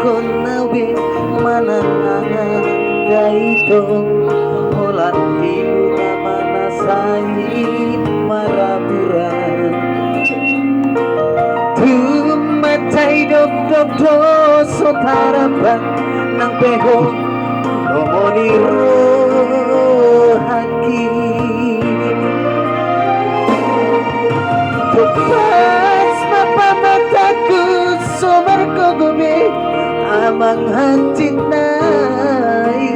kon nawe manangan daito holan ibu mana sai maraburan tumatay dok sotarapan ng peho lomoniro haki tupas mapamataku sumber kogumi amang hantinay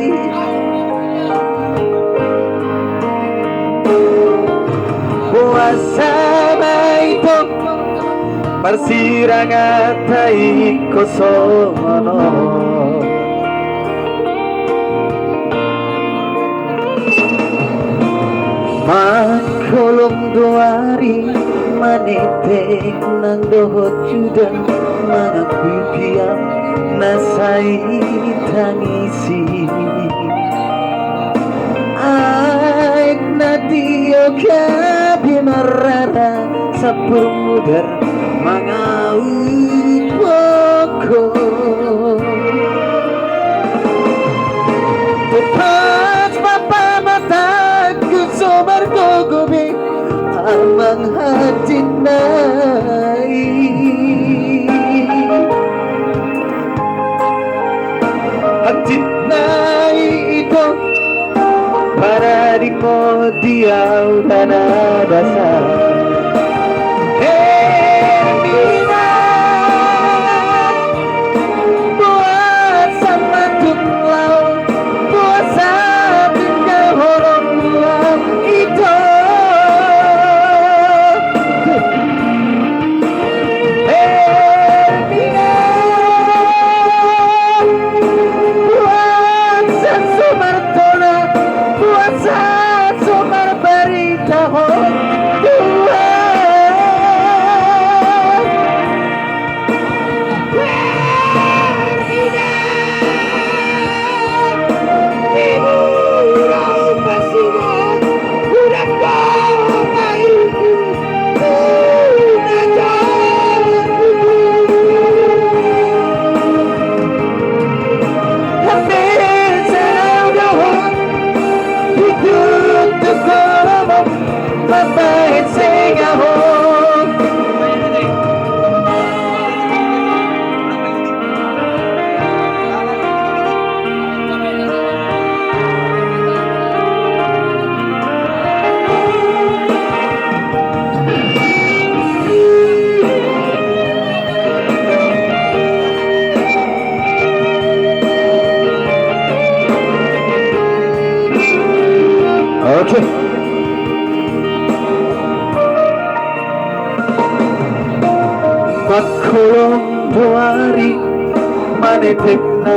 puasa ito persirangatay kosono makolong duari manitik ng dohot judan mga bibiyang nasa'y tangisi ay nadiyo ka bimarara sa purmudar mga upoko tepat papamatag kusumar kogobi amang hati nai hati nai itu para di mo diaw na nadasal hermina buat sama tunglaw buat sa pinggahorong lang ito hermina buat sa sumartona buat sa sumarbarita ho okay. Makulong tuari manitik na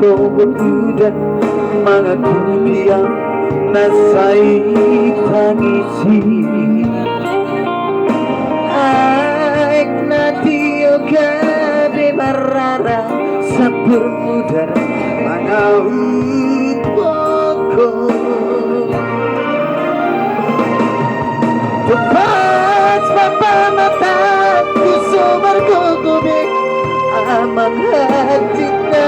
dogon udan mga kuliang nasa'y tangisi ay natiyo ka di marara sa purmudar mga upoko tupas papamata kusumar kogumi amang hati na